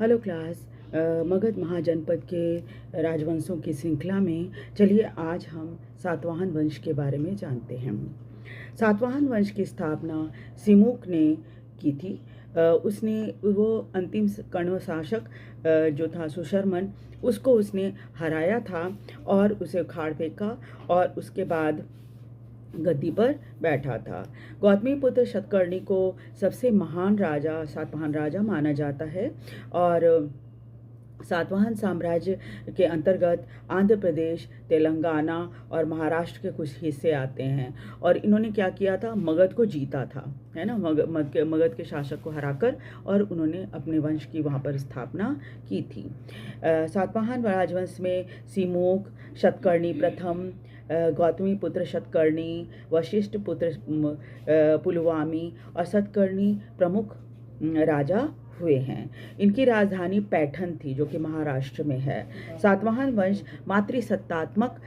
Hello class. Magadh महाजनपद के राजवंशों की श्रृंखला में चलिए आज हम सातवाहन वंश के बारे में जानते हैं। सातवाहन वंश की स्थापना सिमुक ने की थी। उसने वो अंतिम कण्व शासक जो था सुशर्मन, उसको उसने हराया था और उसे उखाड़ फेंका और उसके बाद गद्दी पर बैठा था। गौतमीपुत्र शतकर्णी को सबसे महान राजा, सातवाहन राजा माना जाता है और सातवाहन साम्राज्य के अंतर्गत आंध्र प्रदेश, तेलंगाना और महाराष्ट्र के कुछ हिस्से आते हैं। और इन्होंने क्या किया था, मगध को जीता था, है ना। मगध के शासक को हराकर और उन्होंने अपने वंश की वहाँ पर स्थापना की थी। सातवाहन राजवंश में सिमुक, शतकर्णी प्रथम, गौतमी पुत्र शतकर्णी, वशिष्ठ पुत्र पुलवामी और शतकर्णी प्रमुख राजा हुए हैं। इनकी राजधानी पैठन थी जो कि महाराष्ट्र में है। सातवाहन वंश मातृसत्तात्मक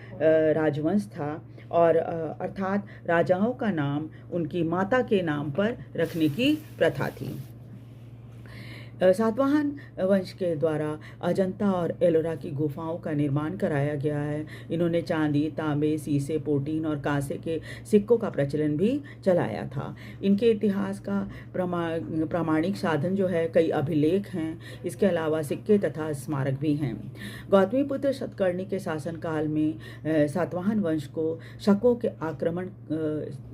राजवंश था और अर्थात राजाओं का नाम उनकी माता के नाम पर रखने की प्रथा थी। सातवाहन वंश के द्वारा अजंता और एलोरा की गुफाओं का निर्माण कराया गया है। इन्होंने चांदी, तांबे, सीसे, पोटीन और कांसे के सिक्कों का प्रचलन भी चलाया था। इनके इतिहास का प्रामाणिक साधन जो है कई अभिलेख हैं। इसके अलावा सिक्के तथा स्मारक भी हैं। गौतमीपुत्र शतकर्णी के शासनकाल में सातवाहन वंश को शकों के आक्रमण,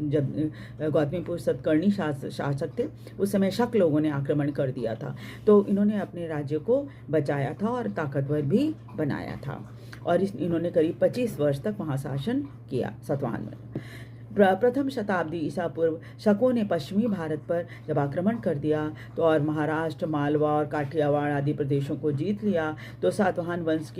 जब गौतमीपुत्र शतकर्णी शासक थे उस समय शक लोगों ने आक्रमण कर दिया था, तो इन्होंने अपने राज्य को बचाया था और ताकतवर भी बनाया था। और इन्होंने करीब 25 वर्ष तक वहाँ शासन किया। सातवाहन में प्रथम शताब्दी ईसा पूर्व शकों ने पश्चिमी भारत पर जब आक्रमण कर दिया तो और महाराष्ट्र, मालवा और काठियावाड़ आदि प्रदेशों को जीत लिया, तो सातवाहन वंश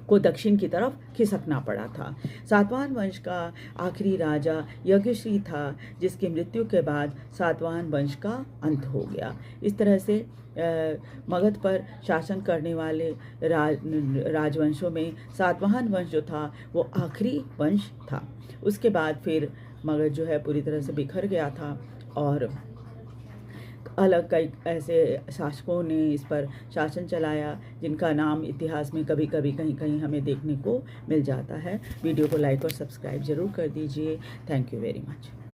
को दक्षिण की तरफ खिसकना पड़ा था। सातवाहन वंश का आखिरी राजा यज्ञश्री था, जिसकी मृत्यु के बाद सातवाहन वंश का अंत हो गया। इस तरह से मगध पर शासन करने वाले राजवंशों में सातवाहन वंश जो था वो आखिरी वंश था। उसके बाद फिर मगध जो है पूरी तरह से बिखर गया था और अलग कई ऐसे शासकों ने इस पर शासन चलाया जिनका नाम इतिहास में कभी कभी कहीं कहीं हमें देखने को मिल जाता है। वीडियो को लाइक और सब्सक्राइब जरूर कर दीजिए। Thank you very much.